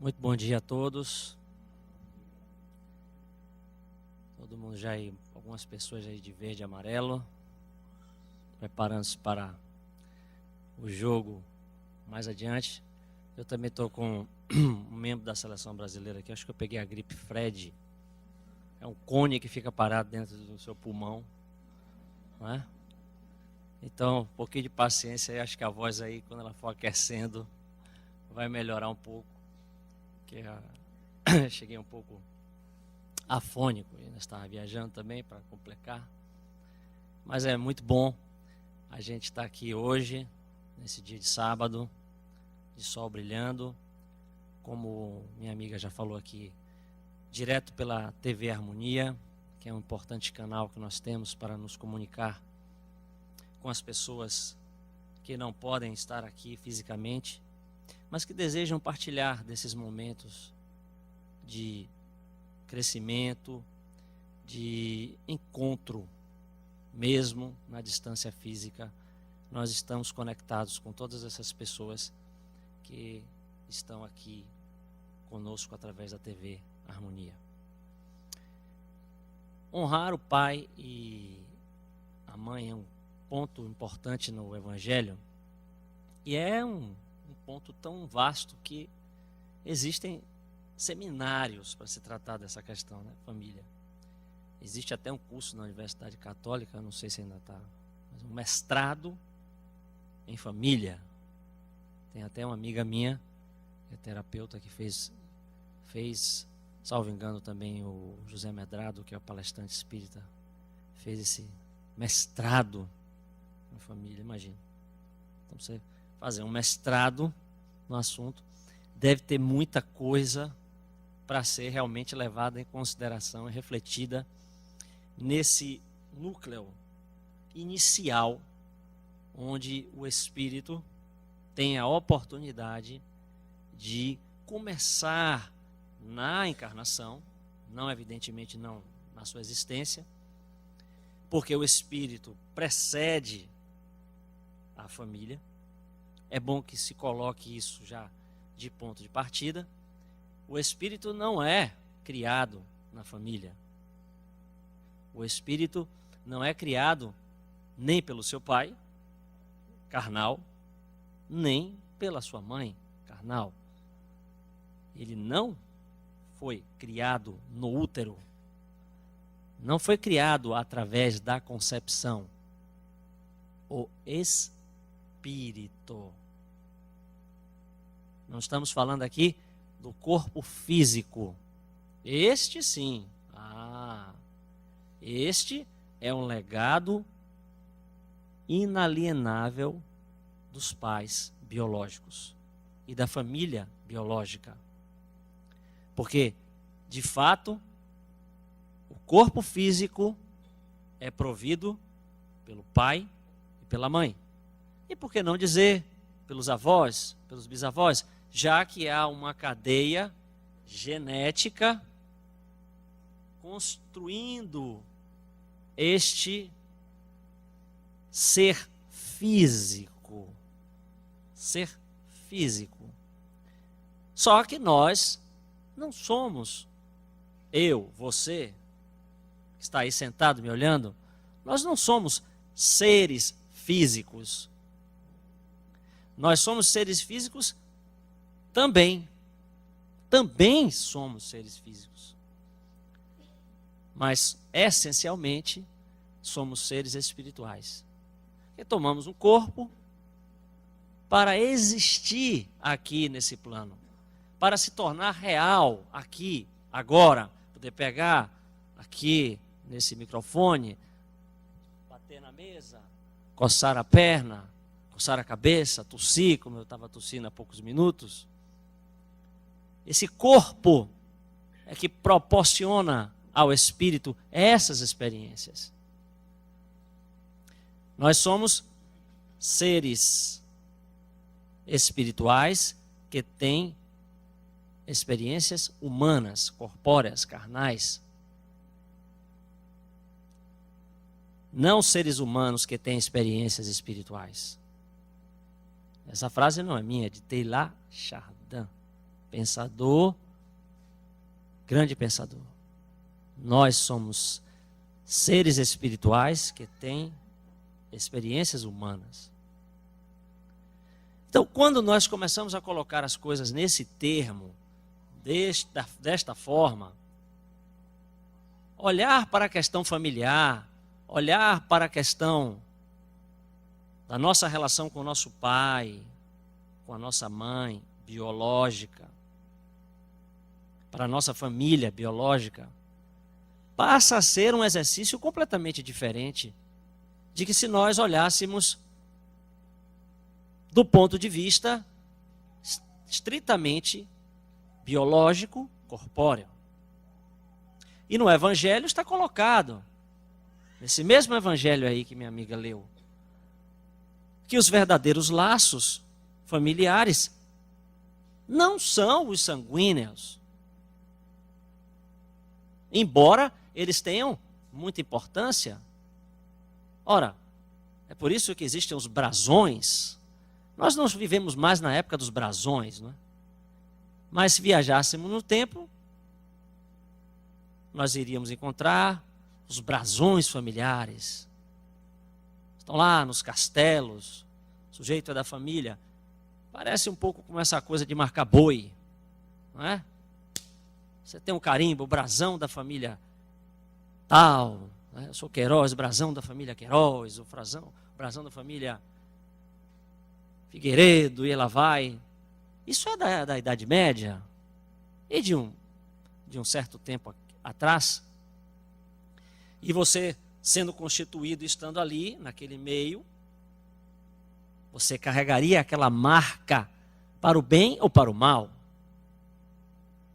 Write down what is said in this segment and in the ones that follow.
Muito bom dia a todos. Todo mundo já aí, algumas pessoas aí de verde e amarelo, preparando-se para o jogo mais adiante. Eu também estou com um membro da seleção brasileira aqui, acho que eu peguei a gripe Fred. É um cone que fica parado dentro do seu pulmão, não é? Então, um pouquinho de paciência aí, acho que a voz aí, quando ela for aquecendo, vai melhorar um pouco. Porque cheguei um pouco afônico, e nós estávamos viajando também para complicar. Mas é muito bom a gente estar aqui hoje, nesse dia de sábado, de sol brilhando, como minha amiga já falou aqui, direto pela TV Harmonia, que é um importante canal que nós temos para nos comunicar com as pessoas que não podem estar aqui fisicamente, mas que desejam partilhar desses momentos de crescimento, de encontro, mesmo na distância física. Nós estamos conectados com todas essas pessoas que estão aqui conosco através da TV Harmonia. Honrar o pai e a mãe é um ponto importante no Evangelho, e é um ponto tão vasto que existem seminários para se tratar dessa questão, né? Família. Existe até um curso na Universidade Católica, não sei se ainda está, mas um mestrado em família. Tem até uma amiga minha, que é terapeuta, que fez, salvo engano, também o José Medrado, que é o palestrante espírita, fez esse mestrado em família, imagina. Então você fazer um mestrado no assunto, deve ter muita coisa para ser realmente levada em consideração e refletida nesse núcleo inicial, onde o espírito tem a oportunidade de começar na encarnação, não evidentemente não na sua existência, porque o espírito precede a família. É bom que se coloque isso já de ponto de partida. O espírito não é criado na família. O espírito não é criado nem pelo seu pai, carnal, nem pela sua mãe, carnal. Ele não foi criado no útero. Não foi criado através da concepção. O espírito. Não estamos falando aqui do corpo físico. Este sim. Este é um legado inalienável dos pais biológicos e da família biológica. Porque, de fato, o corpo físico é provido pelo pai e pela mãe. E por que não dizer pelos avós, pelos bisavós, já que há uma cadeia genética construindo este ser físico. Ser físico. Só que nós não somos, eu, você, que está aí sentado me olhando, nós não somos seres físicos. Nós somos seres físicos também. Também somos seres físicos. Mas, essencialmente, somos seres espirituais. E tomamos um corpo para existir aqui nesse plano. Para se tornar real aqui, agora. Poder pegar aqui nesse microfone, bater na mesa, coçar a perna, coçar a cabeça, tossir, como eu estava tossindo há poucos minutos. Esse corpo é que proporciona ao espírito essas experiências. Nós somos seres espirituais que têm experiências humanas, corpóreas, carnais. Não seres humanos que têm experiências espirituais. Essa frase não é minha, é de Teilhard de Chardin. pensador, grande pensador. Nós somos seres espirituais que têm experiências humanas. Então, quando nós começamos a colocar as coisas nesse termo, desta forma, olhar para a questão familiar, olhar para a questão da nossa relação com o nosso pai, com a nossa mãe biológica, para a nossa família biológica, passa a ser um exercício completamente diferente de que se nós olhássemos do ponto de vista estritamente biológico, corpóreo. E no Evangelho está colocado, nesse mesmo Evangelho aí que minha amiga leu, que os verdadeiros laços familiares não são os sanguíneos. Embora eles tenham muita importância. Ora, é por isso que existem os brasões. Nós não vivemos mais na época dos brasões, não é? Mas se viajássemos no tempo, nós iríamos encontrar os brasões familiares. Estão lá nos castelos, o sujeito é da família. Parece um pouco como essa coisa de marcar boi, não é? Você tem um carimbo, o brasão da família tal, né? Eu sou Queiroz, brasão da família Queiroz, o brasão da família Figueiredo, e ela vai. Isso é da Idade Média e de um certo tempo atrás. E você, sendo constituído, estando ali, naquele meio, você carregaria aquela marca para o bem ou para o mal.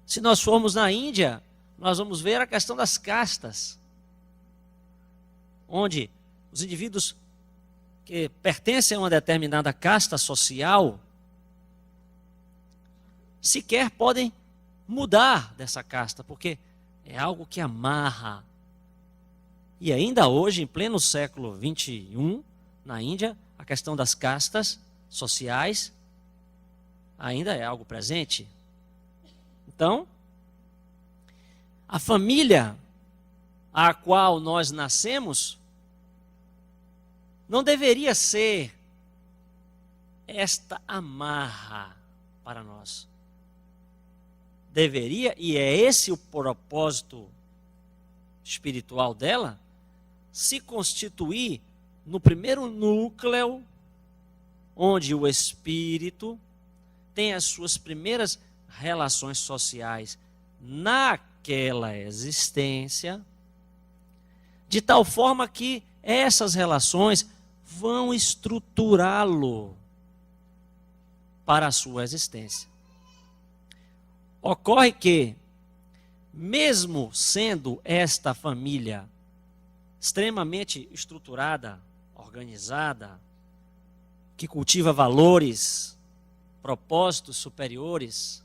Se nós formos na Índia, nós vamos ver a questão das castas, onde os indivíduos que pertencem a uma determinada casta social sequer podem mudar dessa casta, porque é algo que amarra. E ainda hoje, em pleno século XXI, na Índia, a questão das castas sociais ainda é algo presente. Então, a família a qual nós nascemos não deveria ser esta amarra para nós. Deveria, e é esse o propósito espiritual dela, se constituir no primeiro núcleo, onde o espírito tem as suas primeiras relações sociais naquela existência, de tal forma que essas relações vão estruturá-lo para a sua existência. Ocorre que, mesmo sendo esta família extremamente estruturada, organizada, que cultiva valores, propósitos superiores,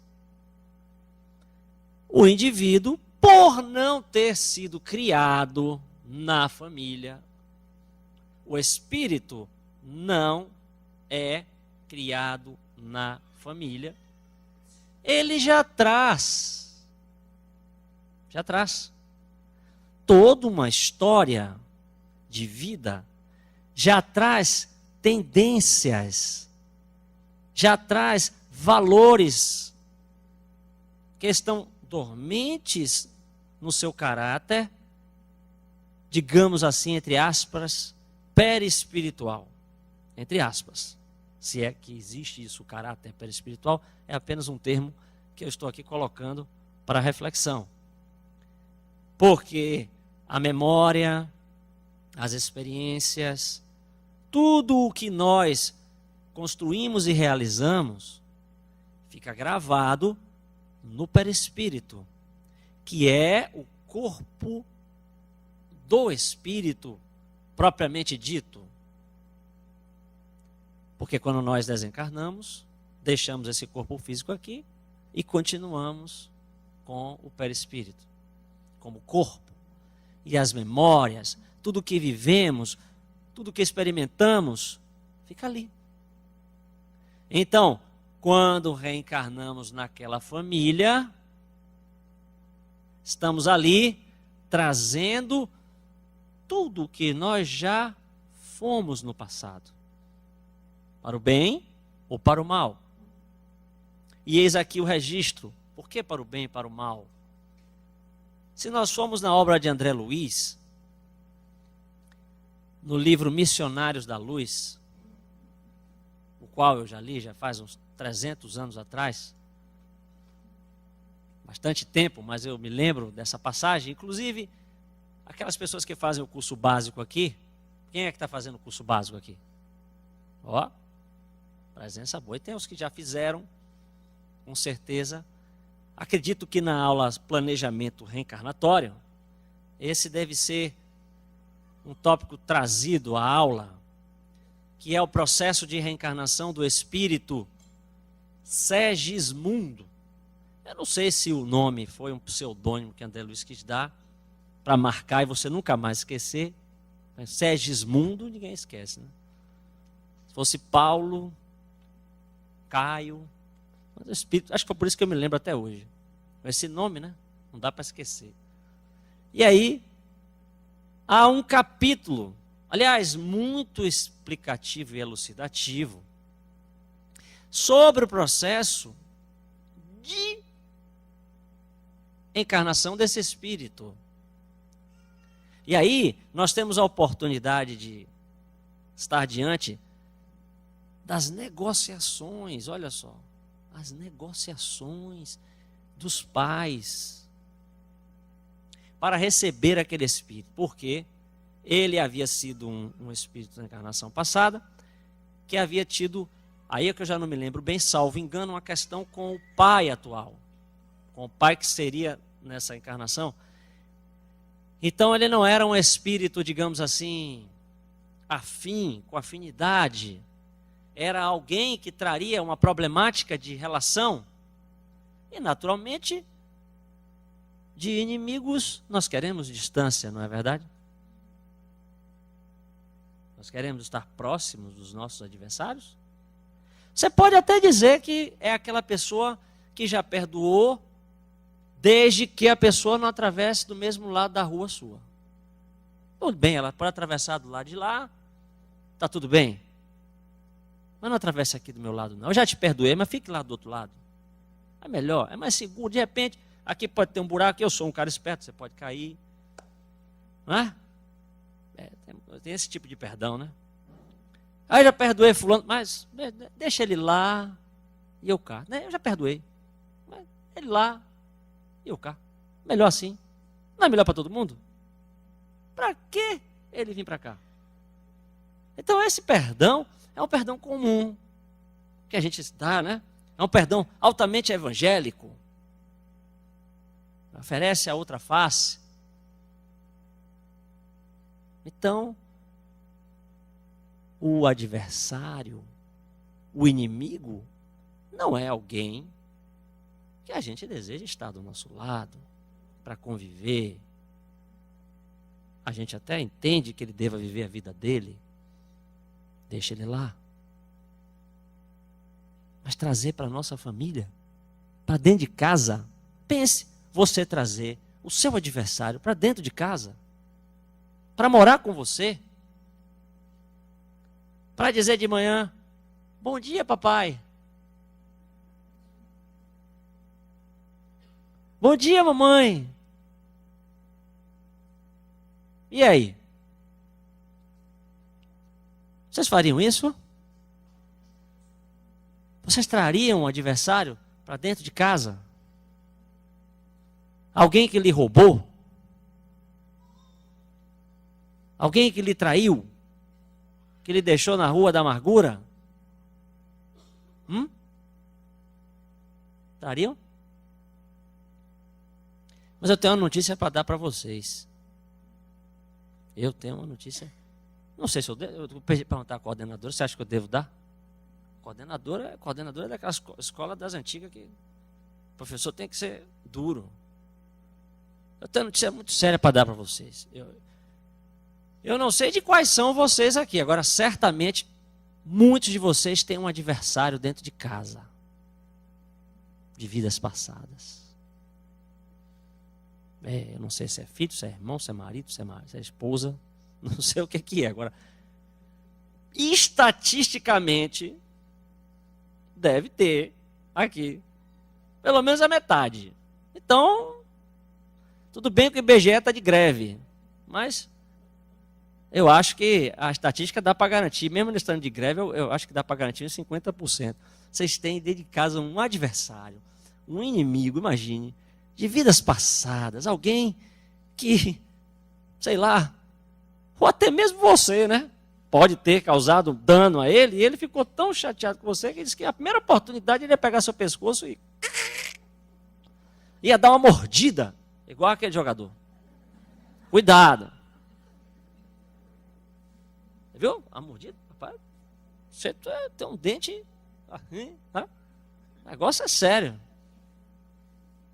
o indivíduo, por não ter sido criado na família, o espírito não é criado na família, ele já traz toda uma história de vida, já traz tendências, já traz valores que estão dormentes no seu caráter, digamos assim, entre aspas, perispiritual, entre aspas. Se é que existe isso, o caráter perispiritual, é apenas um termo que eu estou aqui colocando para reflexão. Porque a memória, as experiências, tudo o que nós construímos e realizamos, fica gravado no perispírito, que é o corpo do espírito propriamente dito. Porque quando nós desencarnamos, deixamos esse corpo físico aqui e continuamos com o perispírito, como corpo. E as memórias, tudo que vivemos, tudo que experimentamos, fica ali. Então, quando reencarnamos naquela família, estamos ali trazendo tudo o que nós já fomos no passado, para o bem ou para o mal. E eis aqui o registro. Por que para o bem e para o mal? Se nós formos na obra de André Luiz, no livro Missionários da Luz, o qual eu já li, já faz uns 300 anos atrás, bastante tempo, mas eu me lembro dessa passagem. Inclusive, aquelas pessoas que fazem o curso básico aqui, quem é que está fazendo o curso básico aqui? Ó, presença boa. E tem os que já fizeram, com certeza. Acredito que na aula Planejamento Reencarnatório, esse deve ser um tópico trazido à aula, que é o processo de reencarnação do espírito Segismundo. Eu não sei se o nome foi um pseudônimo que André Luiz quis dar, para marcar e você nunca mais esquecer. Segismundo, ninguém esquece, né? Se fosse Paulo, Caio, mas o espírito, acho que foi por isso que eu me lembro até hoje. Com esse nome, né? Não dá para esquecer. E aí, há um capítulo, aliás, muito explicativo e elucidativo, sobre o processo de encarnação desse espírito. E aí, nós temos a oportunidade de estar diante das negociações, olha só, as negociações dos pais para receber aquele espírito, porque ele havia sido um espírito na encarnação passada, que havia tido, aí é que eu já não me lembro bem, salvo engano, uma questão com o pai atual, com o pai que seria nessa encarnação. Então ele não era um espírito, digamos assim, afim, com afinidade. Era alguém que traria uma problemática de relação. E naturalmente, de inimigos, nós queremos distância, não é verdade? Nós queremos estar próximos dos nossos adversários. Você pode até dizer que é aquela pessoa que já perdoou, desde que a pessoa não atravesse do mesmo lado da rua sua. Tudo bem, ela pode atravessar do lado de lá, está tudo bem. Mas não atravesse aqui do meu lado não. Eu já te perdoei, mas fique lá do outro lado. É melhor, é mais seguro. De repente, aqui pode ter um buraco, eu sou um cara esperto, você pode cair. Não é? Tem esse tipo de perdão, né? Aí eu já perdoei fulano, mas deixa ele lá e eu cá. Eu já perdoei. Mas ele lá e eu cá. Melhor assim. Não é melhor para todo mundo? Para que ele vir para cá? Então esse perdão é um perdão comum que a gente dá, né? É um perdão altamente evangélico. Oferece a outra face. Então, o adversário, o inimigo, não é alguém que a gente deseja estar do nosso lado, para conviver. A gente até entende que ele deva viver a vida dele. Deixa ele lá. Mas trazer para a nossa família, para dentro de casa, pense, você trazer o seu adversário para dentro de casa, para morar com você, para dizer de manhã, bom dia papai, bom dia mamãe, e aí? Vocês fariam isso? Vocês trariam um adversário para dentro de casa? Alguém que lhe roubou? Alguém que lhe traiu? Que lhe deixou na rua da amargura? Trariam? Mas eu tenho uma notícia para dar para vocês. Eu tenho uma notícia. Não sei se eu devo. Eu perguntar à coordenadora, você acha que eu devo dar? Coordenadora é daquela escola das antigas que o professor tem que ser duro. Eu tenho uma notícia muito séria para dar para vocês. Eu não sei de quais são vocês aqui. Agora, certamente, muitos de vocês têm um adversário dentro de casa. de vidas passadas. Eu não sei se é filho, se é irmão, se é marido, se é esposa, não sei o que é. Agora, estatisticamente, deve ter aqui pelo menos a metade. Então, tudo bem que o IBGE está de greve, mas eu acho que a estatística dá para garantir, mesmo não estando de greve, eu acho que dá para garantir uns 50%. Vocês têm dentro de casa um adversário, um inimigo, imagine, de vidas passadas, alguém que, sei lá, ou até mesmo você, né? Pode ter causado dano a ele, e ele ficou tão chateado com você que ele disse que a primeira oportunidade ele ia pegar seu pescoço e ia dar uma mordida, igual aquele jogador. Cuidado. Viu? A mordida, rapaz, você tem um dente, o negócio é sério.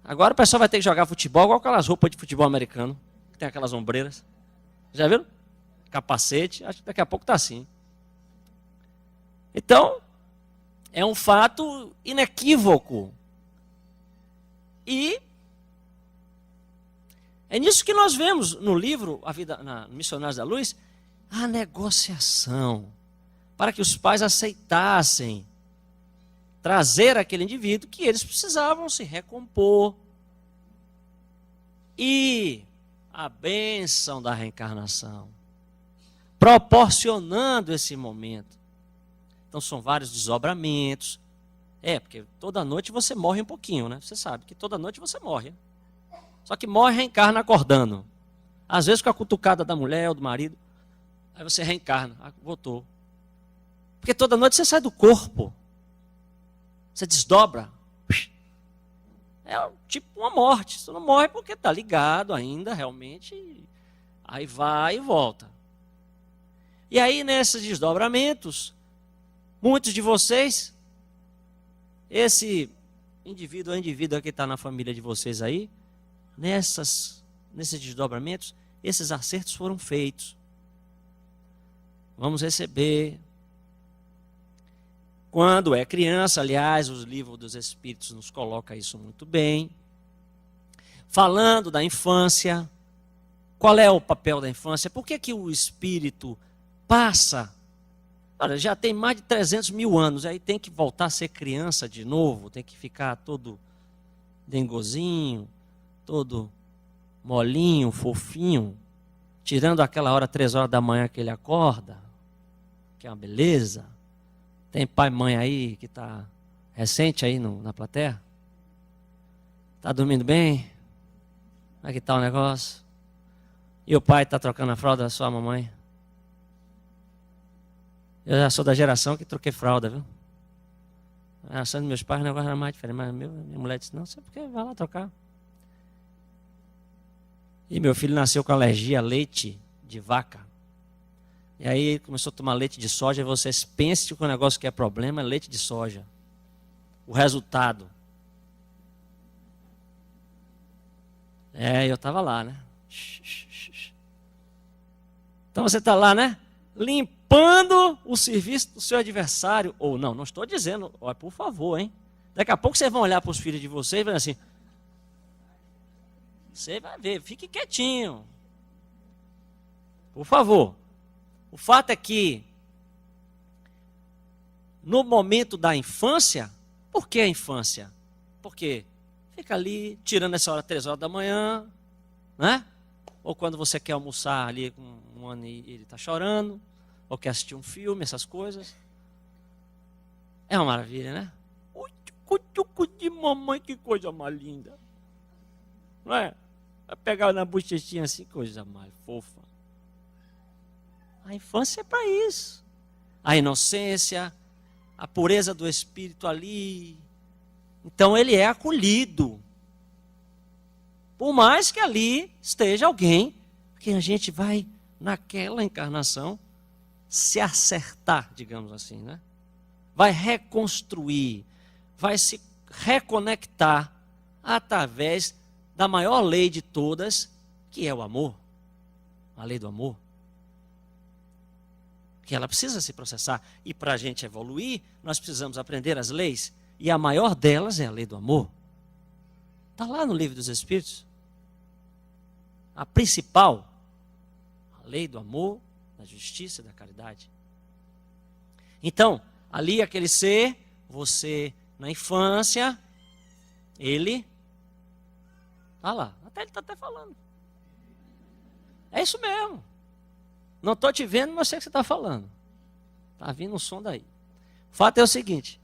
Agora o pessoal vai ter que jogar futebol igual aquelas roupas de futebol americano, que tem aquelas ombreiras. Já viram? Capacete, acho que daqui a pouco está assim. Então, é um fato inequívoco. E é nisso que nós vemos no livro A Vida, Missionários da Luz, a negociação, para que os pais aceitassem trazer aquele indivíduo que eles precisavam se recompor. E a bênção da reencarnação, proporcionando esse momento. Então são vários desdobramentos. Porque toda noite você morre um pouquinho, né? Você sabe que toda noite você morre. Só que morre e reencarna acordando. Às vezes com a cutucada da mulher ou do marido. Aí você reencarna, voltou. Porque toda noite você sai do corpo. Você desdobra. É tipo uma morte. Você não morre porque está ligado ainda, realmente. Aí vai e volta. E aí, nesses desdobramentos, muitos de vocês, esse indivíduo que está na família de vocês aí, nesses desdobramentos, esses acertos foram feitos. Vamos receber. Quando é criança, aliás, os livros dos Espíritos nos colocam isso muito bem. Falando da infância, qual é o papel da infância? Por que o Espírito passa? Olha, já tem mais de 300 mil anos, aí tem que voltar a ser criança de novo, tem que ficar todo dengozinho, todo molinho, fofinho, tirando aquela hora, 3 horas da manhã que ele acorda, que é uma beleza. Tem pai e mãe aí que está recente aí na plateia? Está dormindo bem? Como é que está o negócio? E o pai está trocando a fralda da sua mamãe? Eu já sou da geração que troquei fralda, viu? A geração dos meus pais o negócio era mais diferente, mas minha mulher disse, não sei porque, vai lá trocar. E meu filho nasceu com alergia a leite de vaca. E aí ele começou a tomar leite de soja, e vocês pensem que o negócio que é problema é leite de soja. O resultado. Eu estava lá, né? Então você está lá, né? Limpando o serviço do seu adversário. Ou não estou dizendo, por favor, hein? Daqui a pouco vocês vão olhar para os filhos de vocês e vão assim, você vai ver, fique quietinho. Por favor. O fato é que, no momento da infância, por que a infância? Porque fica ali, tirando essa hora, 3 horas da manhã, né? Ou quando você quer almoçar ali com um ano e ele está chorando, ou quer assistir um filme, essas coisas. É uma maravilha, né? Cutuco de mamãe, que coisa mais linda. Não é? Vai pegar na bochechinha assim, coisa mais fofa. A infância é para isso. A inocência, a pureza do espírito ali. Então ele é acolhido. Por mais que ali esteja alguém que a gente vai, naquela encarnação, se acertar, digamos assim, né? Vai reconstruir, vai se reconectar através da maior lei de todas, que é o amor. A lei do amor. Que ela precisa se processar. E para a gente evoluir, nós precisamos aprender as leis. E a maior delas é a lei do amor. Está lá no Livro dos Espíritos. A principal, a lei do amor, da justiça e da caridade. Então, ali aquele ser, você na infância, ele está lá. Até ele está até falando. É isso mesmo. Não estou te vendo, mas sei que você está falando. Está vindo um som daí. O fato é o seguinte.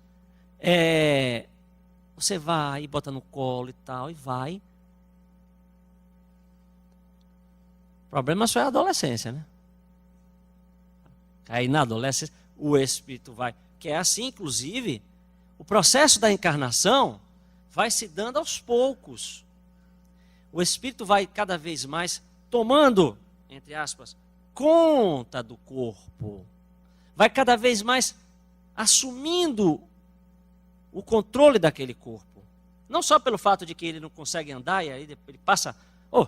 Você vai, bota no colo e tal, e vai. O problema só é a adolescência, né? Aí na adolescência, o espírito vai. Que é assim, inclusive, o processo da encarnação vai se dando aos poucos. O espírito vai cada vez mais tomando, entre aspas, conta do corpo. Vai cada vez mais assumindo o controle daquele corpo. Não só pelo fato de que ele não consegue andar e aí ele passa... ele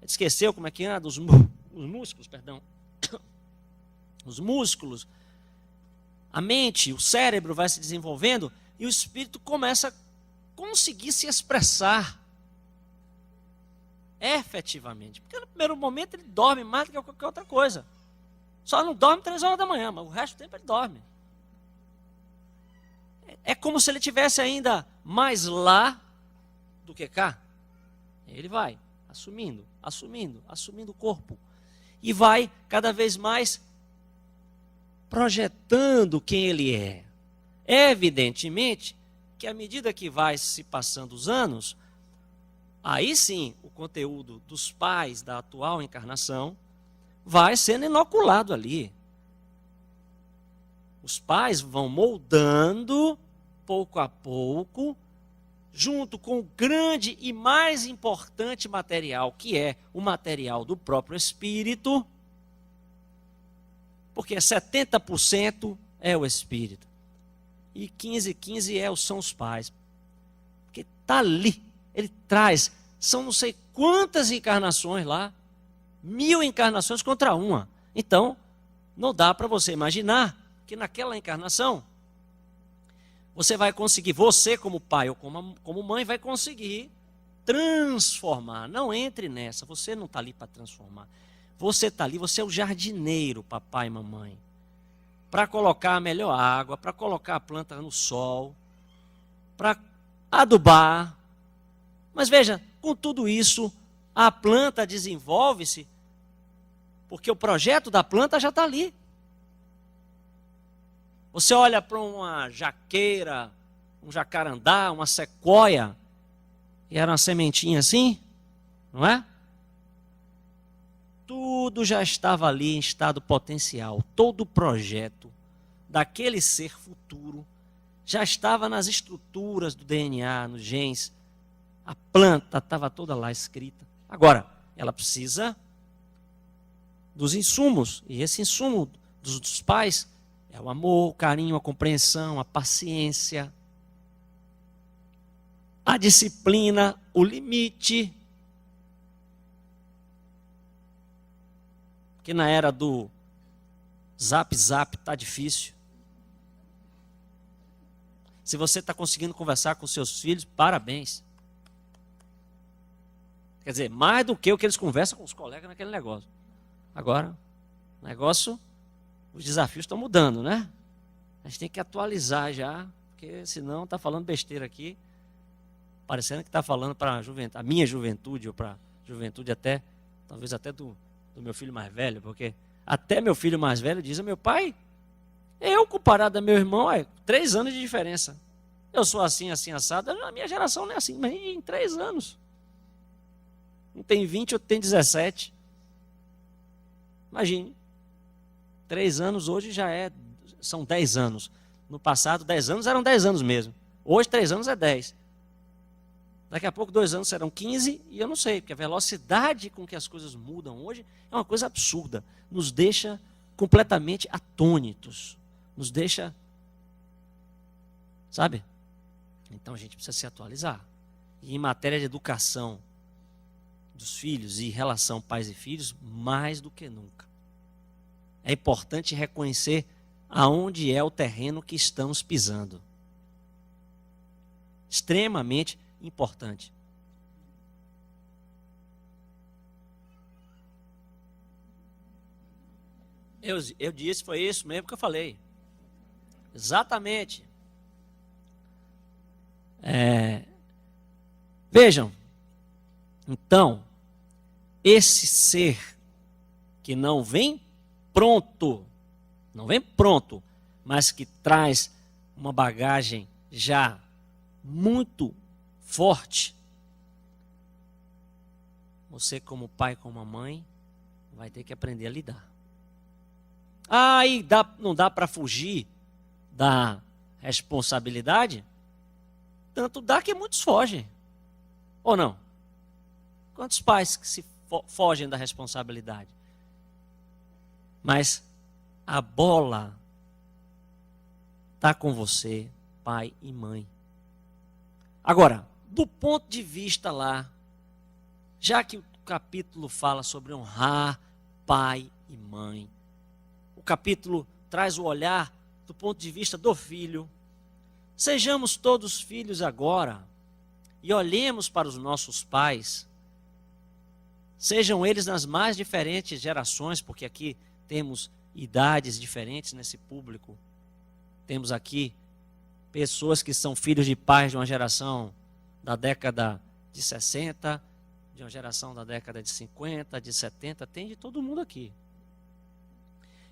esqueceu como é que anda, os músculos, perdão. Os músculos, a mente, o cérebro vai se desenvolvendo e o espírito começa a conseguir se expressar efetivamente. Porque no primeiro momento ele dorme mais do que qualquer outra coisa. Só não dorme 3 horas da manhã, mas o resto do tempo ele dorme. É como se ele estivesse ainda mais lá do que cá. Ele vai assumindo o corpo. E vai cada vez mais projetando quem ele é. Evidentemente que à medida que vai se passando os anos, aí sim o conteúdo dos pais da atual encarnação vai sendo inoculado ali. Os pais vão moldando, pouco a pouco, junto com o grande e mais importante material, que é o material do próprio espírito, porque 70% é o espírito, e 15% são os pais. Porque está ali, ele traz, são não sei quantas encarnações lá, 1000 encarnações contra uma. Então, não dá para você imaginar que naquela encarnação, você vai conseguir, você como pai ou como mãe, vai conseguir transformar. Não entre nessa, você não está ali para transformar. Você está ali, você é o jardineiro, papai e mamãe. Para colocar a melhor água, para colocar a planta no sol, para adubar. Mas veja, com tudo isso, a planta desenvolve-se, porque o projeto da planta já está ali. Você olha para uma jaqueira, um jacarandá, uma sequoia, e era uma sementinha assim, não é? Tudo já estava ali em estado potencial. Todo o projeto daquele ser futuro já estava nas estruturas do DNA, nos genes. A planta estava toda lá escrita. Agora, ela precisa dos insumos. E esse insumo dos pais é o amor, o carinho, a compreensão, a paciência, a disciplina, o limite. Que na era do zap está difícil. Se você está conseguindo conversar com seus filhos, parabéns. Quer dizer, mais do que o que eles conversam com os colegas naquele negócio. Agora, o negócio, os desafios estão mudando, né? A gente tem que atualizar já, porque senão está falando besteira aqui, parecendo que está falando para a minha juventude, ou para a juventude até, talvez até do meu filho mais velho, porque até meu filho mais velho diz: meu pai, eu comparado a meu irmão, 3 anos de diferença. Eu sou assim, assim, assado. A minha geração não é assim, mas em 3 anos. Um tem 20, outro tem 17. Imagine. 3 anos hoje são 10 anos. No passado, 10 anos eram 10 anos mesmo. Hoje, 3 anos é 10. Daqui a pouco, 2 anos serão 15, e eu não sei, porque a velocidade com que as coisas mudam hoje é uma coisa absurda. Nos deixa completamente atônitos. Nos deixa, sabe? Então a gente precisa se atualizar. E em matéria de educação dos filhos e relação pais e filhos, mais do que nunca. É importante reconhecer aonde é o terreno que estamos pisando. extremamente importante. Eu disse, foi isso mesmo que eu falei. Exatamente. Vejam, então, esse ser que não vem pronto, mas que traz uma bagagem já muito forte, você como pai, como mãe, vai ter que aprender a lidar. E não dá para fugir da responsabilidade? Tanto dá que muitos fogem. Ou não? Quantos pais que se fogem da responsabilidade? Mas a bola está com você, pai e mãe. Agora, do ponto de vista lá, já que o capítulo fala sobre honrar pai e mãe, o capítulo traz o olhar do ponto de vista do filho. Sejamos todos filhos agora e olhemos para os nossos pais, sejam eles nas mais diferentes gerações, porque aqui temos idades diferentes nesse público. Temos aqui pessoas que são filhos de pais de uma geração da década de 60, de uma geração da década de 50, de 70, tem de todo mundo aqui.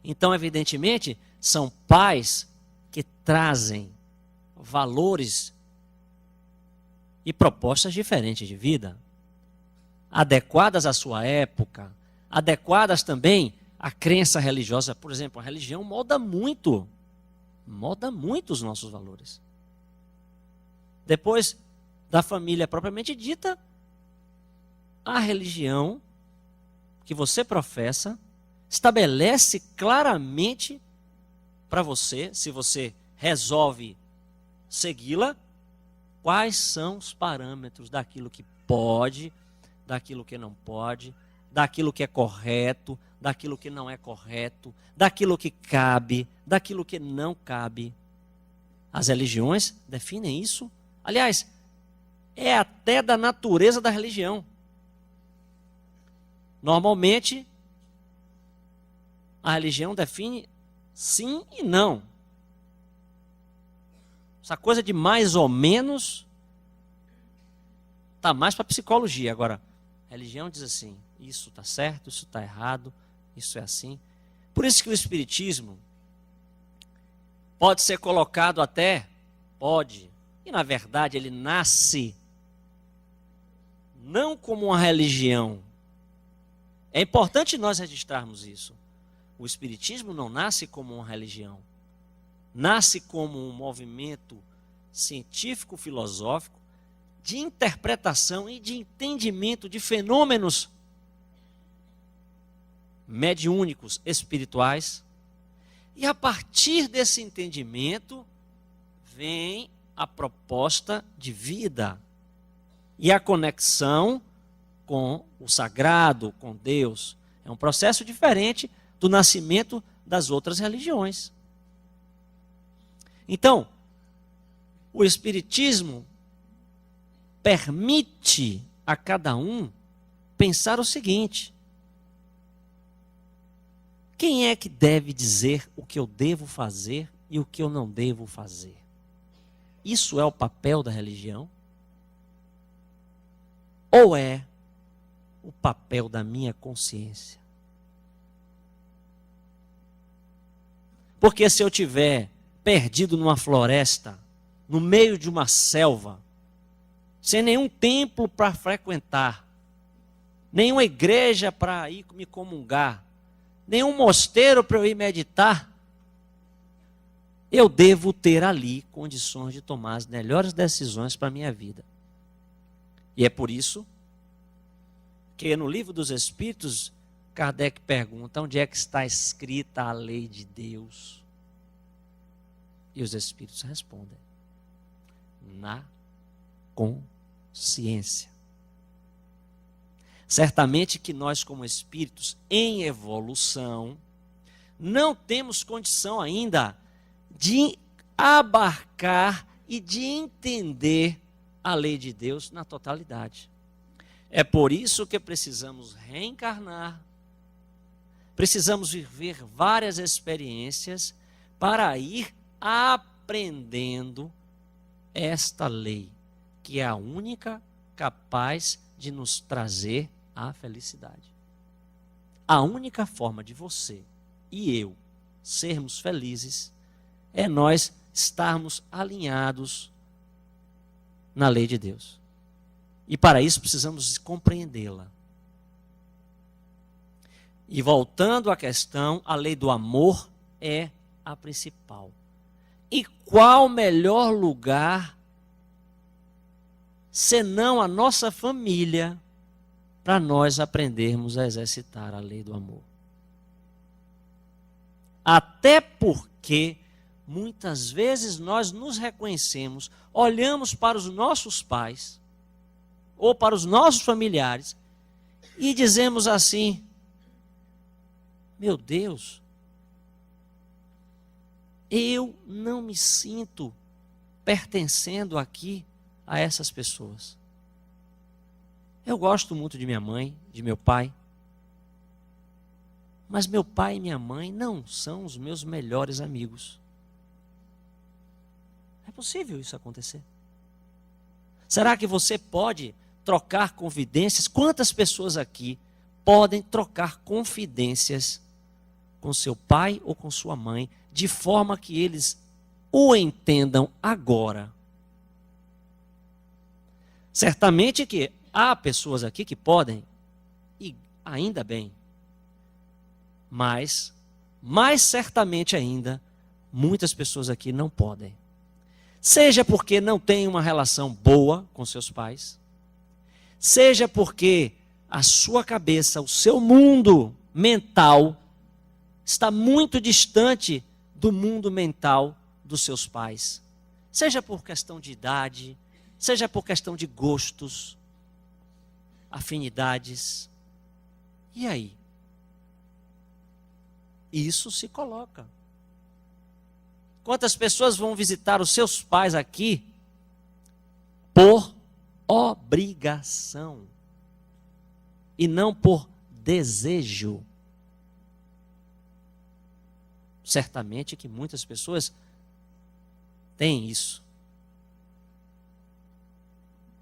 Então, evidentemente, são pais que trazem valores e propostas diferentes de vida, adequadas à sua época, adequadas também à crença religiosa. Por exemplo, a religião molda muito os nossos valores. Depois da família propriamente dita, a religião que você professa estabelece claramente para você, se você resolve segui-la, quais são os parâmetros daquilo que pode, daquilo que não pode, daquilo que é correto, daquilo que não é correto, daquilo que cabe, daquilo que não cabe. As religiões definem isso. Aliás, é até da natureza da religião. Normalmente, a religião define sim e não. Essa coisa de mais ou menos está mais para psicologia. Agora, a religião diz assim, isso está certo, isso está errado, isso é assim. Por isso que o espiritismo pode ser colocado pode, e na verdade ele nasce não como uma religião. É importante nós registrarmos isso. O espiritismo não nasce como uma religião. Nasce como um movimento científico-filosófico de interpretação e de entendimento de fenômenos mediúnicos espirituais. E a partir desse entendimento vem a proposta de vida e a conexão com o sagrado, com Deus. É um processo diferente do nascimento das outras religiões. Então, o espiritismo permite a cada um pensar o seguinte: quem é que deve dizer o que eu devo fazer e o que eu não devo fazer? Isso é o papel da religião? Ou é o papel da minha consciência? Porque se eu tiver perdido numa floresta, no meio de uma selva, sem nenhum templo para frequentar, nenhuma igreja para ir me comungar, nenhum mosteiro para eu ir meditar, eu devo ter ali condições de tomar as melhores decisões para a minha vida. E é por isso que no Livro dos Espíritos, Kardec pergunta onde é que está escrita a lei de Deus. E os Espíritos respondem: na consciência. Certamente que nós, como espíritos em evolução, não temos condição ainda de abarcar e de entender a lei de Deus na totalidade. É por isso que precisamos reencarnar, precisamos viver várias experiências para ir aprendendo esta lei, que é a única capaz de nos trazer a felicidade. A única forma de você e eu sermos felizes é nós estarmos alinhados na lei de Deus. E para isso precisamos compreendê-la. E voltando à questão, a lei do amor é a principal. E qual melhor lugar senão a nossa família para nós aprendermos a exercitar a lei do amor? Até porque muitas vezes nós nos reconhecemos, olhamos para os nossos pais ou para os nossos familiares e dizemos assim: meu Deus, eu não me sinto pertencendo aqui a essas pessoas. Eu gosto muito de minha mãe, de meu pai, mas meu pai e minha mãe não são os meus melhores amigos. É possível isso acontecer? Será que você pode trocar confidências? Quantas pessoas aqui podem trocar confidências com seu pai ou com sua mãe, de forma que eles o entendam agora? Certamente que há pessoas aqui que podem, e ainda bem, mas, mais certamente ainda, muitas pessoas aqui não podem. Seja porque não tem uma relação boa com seus pais, seja porque a sua cabeça, o seu mundo mental está muito distante do mundo mental dos seus pais. Seja por questão de idade, seja por questão de gostos, afinidades. E aí? Isso se coloca. Quantas pessoas vão visitar os seus pais aqui por obrigação e não por desejo? Certamente que muitas pessoas têm isso.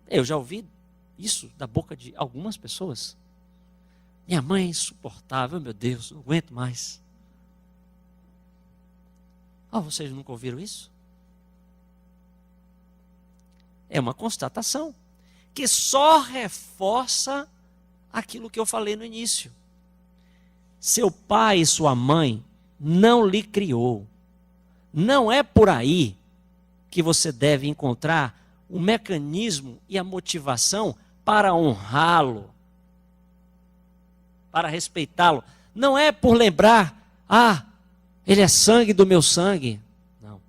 Eu já ouvi isso da boca de algumas pessoas. Minha mãe é insuportável, meu Deus, não aguento mais. Vocês nunca ouviram isso? É uma constatação que só reforça aquilo que eu falei no início. Seu pai e sua mãe não lhe criou. Não é por aí que você deve encontrar o mecanismo e a motivação para honrá-lo, para respeitá-lo. Não é por lembrar, ele é sangue do meu sangue. Não.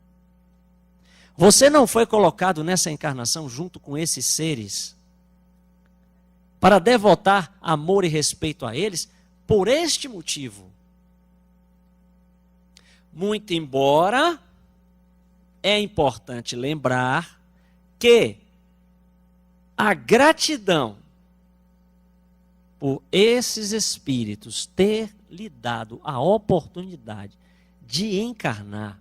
Você não foi colocado nessa encarnação junto com esses seres para devotar amor e respeito a eles por este motivo. Muito embora é importante lembrar que a gratidão por esses espíritos ter lhe dado a oportunidade de encarnar,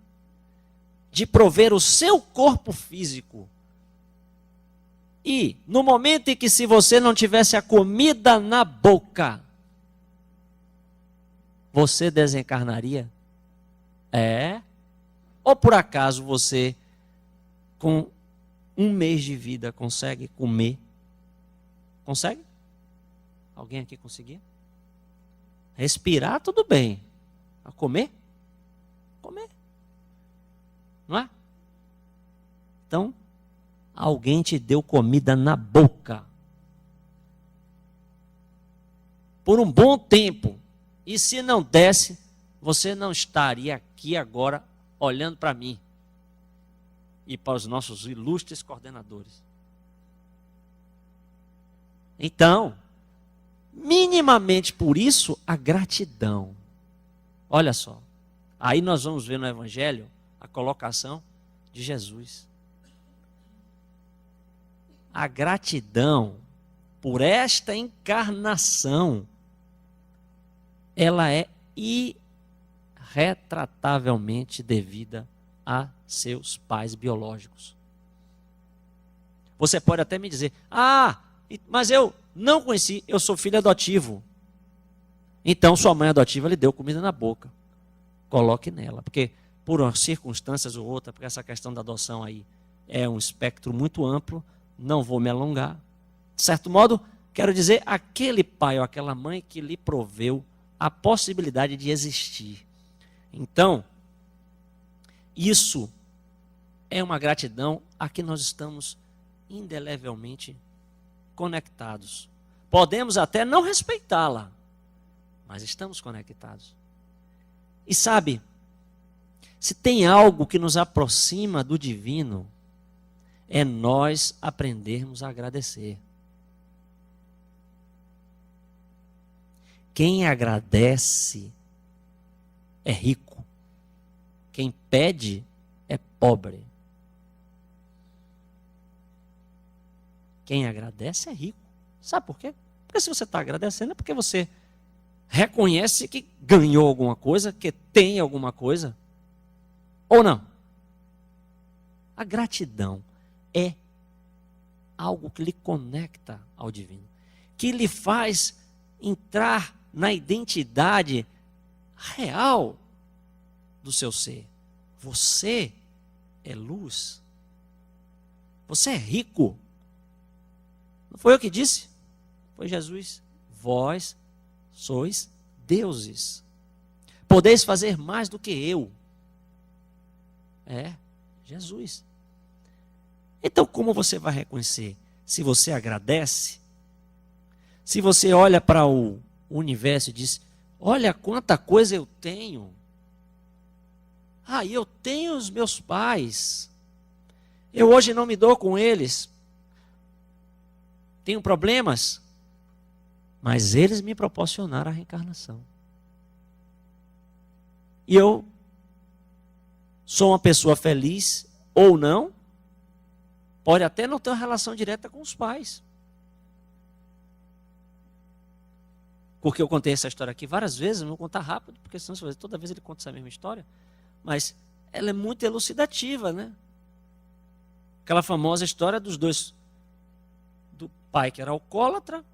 de prover o seu corpo físico, e no momento em que, se você não tivesse a comida na boca, você desencarnaria? Ou por acaso você, com 1 mês de vida, consegue comer? Consegue? Alguém aqui conseguia? Respirar, tudo bem. A comer? Comer. Não é? Então, alguém te deu comida na boca. Por um bom tempo. E se não desse, você não estaria aqui agora olhando para mim e para os nossos ilustres coordenadores. Então, minimamente por isso, a gratidão. Olha só. Aí nós vamos ver no Evangelho a colocação de Jesus. a gratidão por esta encarnação, ela é irretratavelmente devida a seus pais biológicos. Você pode até me dizer, mas eu não conheci, eu sou filho adotivo. Então sua mãe adotiva lhe deu comida na boca. Coloque nela, porque por umas circunstâncias ou outra, porque essa questão da adoção aí é um espectro muito amplo, não vou me alongar. De certo modo, quero dizer, aquele pai ou aquela mãe que lhe proveu a possibilidade de existir. Então, isso é uma gratidão a que nós estamos indelevelmente conectados. Podemos até não respeitá-la, mas estamos conectados. E sabe, se tem algo que nos aproxima do divino, é nós aprendermos a agradecer. Quem agradece é rico. Quem pede é pobre. Quem agradece é rico. Sabe por quê? Porque se você está agradecendo é porque você reconhece que ganhou alguma coisa, que tem alguma coisa. Ou não? A gratidão é algo que lhe conecta ao divino, que lhe faz entrar na identidade real do seu ser. Você é luz. Você é rico. Não foi eu que disse? Foi Jesus. Vós sois deuses. Podeis fazer mais do que eu. É, Jesus. Então, como você vai reconhecer? Se você agradece, se você olha para o universo e diz, olha quanta coisa eu tenho. Eu tenho os meus pais. Eu hoje não me dou com eles. Tenho problemas. Mas eles me proporcionaram a reencarnação. E eu sou uma pessoa feliz ou não. Pode até não ter uma relação direta com os pais. Porque eu contei essa história aqui várias vezes, não vou contar rápido, porque senão toda vez ele conta essa mesma história. Mas ela é muito elucidativa, né? Aquela famosa história dos dois, do pai que era alcoólatra,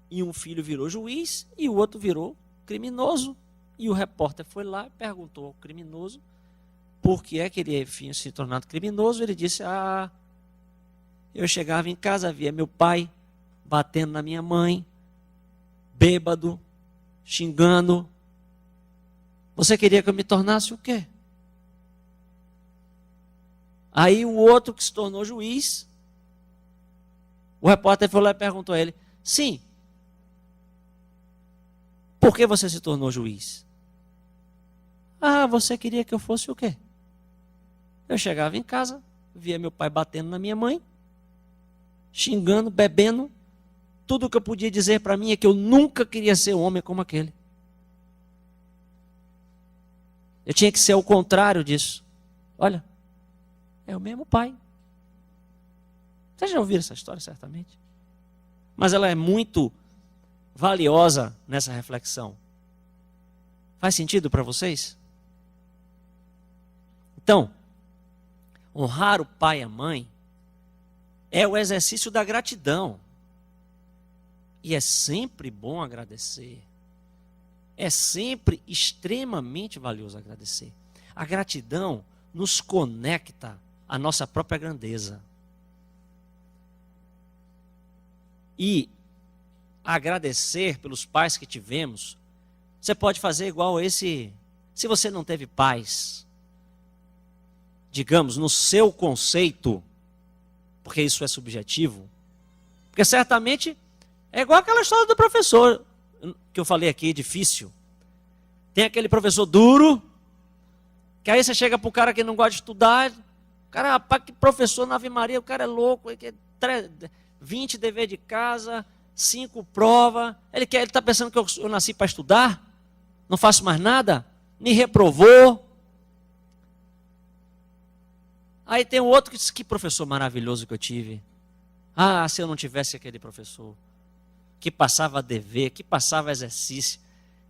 e um filho virou juiz, e o outro virou criminoso. E o repórter foi lá e perguntou ao criminoso por que é que ele tinha se tornado criminoso. Ele disse, eu chegava em casa, via meu pai batendo na minha mãe, bêbado, xingando. Você queria que eu me tornasse o quê? Aí o outro que se tornou juiz, o repórter foi lá e perguntou a ele, sim, por que você se tornou juiz? Você queria que eu fosse o quê? Eu chegava em casa, via meu pai batendo na minha mãe, xingando, bebendo. Tudo que eu podia dizer para mim é que eu nunca queria ser um homem como aquele. Eu tinha que ser o contrário disso. Olha, é o mesmo pai. Vocês já ouviram essa história, certamente? Mas ela é muito valiosa nessa reflexão. Faz sentido para vocês? Então, honrar o pai e a mãe é o exercício da gratidão. E é sempre bom agradecer. É sempre extremamente valioso agradecer. A gratidão nos conecta à nossa própria grandeza. E agradecer pelos pais que tivemos, você pode fazer igual esse. Se você não teve pais, digamos, no seu conceito, porque isso é subjetivo, porque certamente é igual aquela história do professor que eu falei aqui, difícil. Tem aquele professor duro, que aí você chega para o cara que não gosta de estudar, o cara, rapaz, que professor na Ave Maria, o cara é louco, 20 dever de casa, 5 prova, ele está pensando que eu nasci para estudar, não faço mais nada, me reprovou. Aí tem um outro que diz, que professor maravilhoso que eu tive. Ah, se eu não tivesse aquele professor que passava dever, que passava exercício,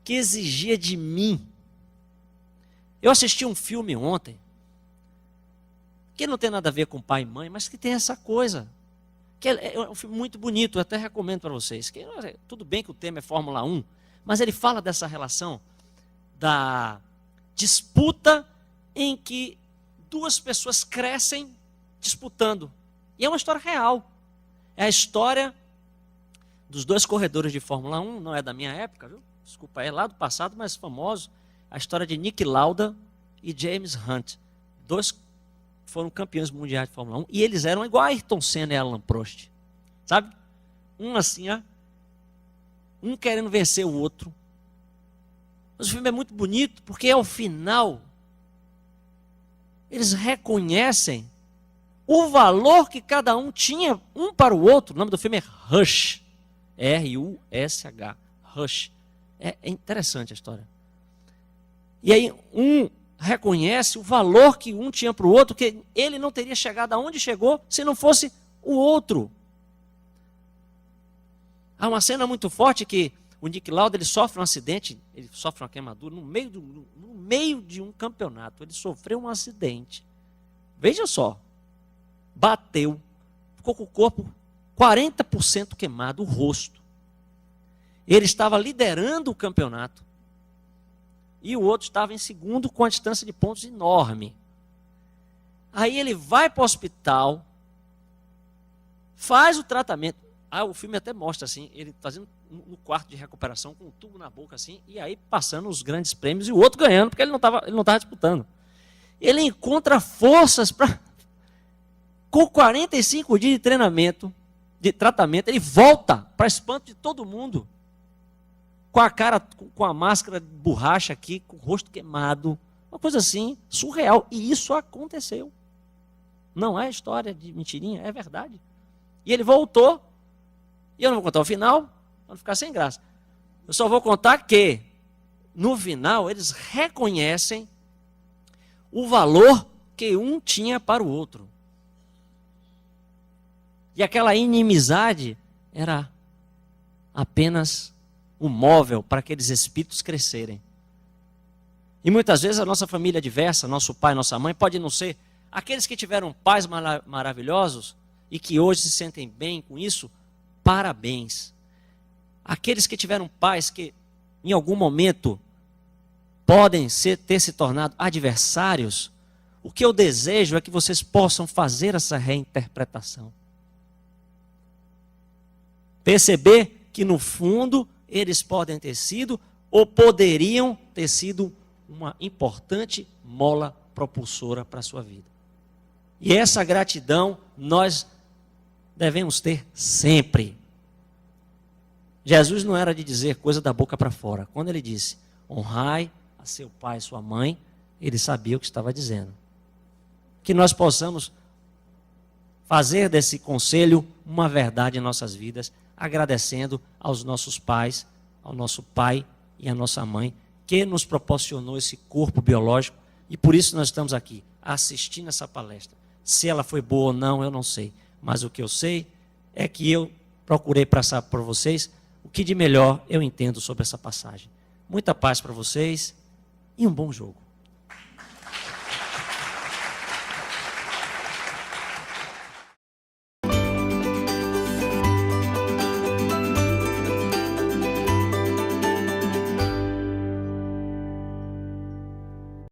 que exigia de mim. Eu assisti um filme ontem, que não tem nada a ver com pai e mãe, mas que tem essa coisa. Que é um filme muito bonito, eu até recomendo para vocês. Que, tudo bem que o tema é Fórmula 1, mas ele fala dessa relação da disputa em que duas pessoas crescem disputando. E é uma história real. É a história dos dois corredores de Fórmula 1, não é da minha época, viu? Desculpa, é lá do passado, mas famoso. A história de Niki Lauda e James Hunt. Dois foram campeões mundiais de Fórmula 1 e eles eram igual a Ayrton Senna e Alan Prost. Sabe? Um assim, ó. Um querendo vencer o outro. Mas o filme é muito bonito porque ao final eles reconhecem o valor que cada um tinha um para o outro. O nome do filme é Rush. R-U-S-H. Rush. É interessante a história. E aí um reconhece o valor que um tinha para o outro, que ele não teria chegado aonde chegou se não fosse o outro. Há uma cena muito forte que o Niki Lauda ele sofre um acidente, ele sofre uma queimadura no meio de um campeonato. Ele sofreu um acidente. Veja só. Bateu, ficou com o corpo 40% queimado, o rosto. Ele estava liderando o campeonato. E o outro estava em segundo com a distância de pontos enorme. Aí ele vai para o hospital, faz o tratamento. O filme até mostra assim, ele fazendo no quarto de recuperação com um tubo na boca assim, e aí passando os grandes prêmios e o outro ganhando, porque ele não estava disputando. Ele encontra forças para... Com 45 dias de treinamento, de tratamento, ele volta para espanto de todo mundo. Com a cara, com a máscara de borracha aqui, com o rosto queimado. Uma coisa assim, surreal. E isso aconteceu. Não é história de mentirinha, é verdade. E ele voltou. E eu não vou contar o final, para não ficar sem graça. Eu só vou contar que, no final, eles reconhecem o valor que um tinha para o outro. E aquela inimizade era apenas um móvel para aqueles espíritos crescerem. E muitas vezes a nossa família diversa, nosso pai, nossa mãe, pode não ser aqueles que tiveram pais maravilhosos e que hoje se sentem bem com isso, parabéns. Aqueles que tiveram pais que em algum momento podem ter se tornado adversários, o que eu desejo é que vocês possam fazer essa reinterpretação. Perceber que no fundo eles podem ter sido ou poderiam ter sido uma importante mola propulsora para a sua vida. E essa gratidão nós devemos ter sempre. Jesus não era de dizer coisa da boca para fora. Quando ele disse, honrai a seu pai e sua mãe, ele sabia o que estava dizendo. Que nós possamos fazer desse conselho uma verdade em nossas vidas, agradecendo aos nossos pais, ao nosso pai e à nossa mãe, que nos proporcionou esse corpo biológico, e por isso nós estamos aqui, assistindo essa palestra. Se ela foi boa ou não, eu não sei, mas o que eu sei é que eu procurei passar para vocês o que de melhor eu entendo sobre essa passagem. Muita paz para vocês e um bom jogo.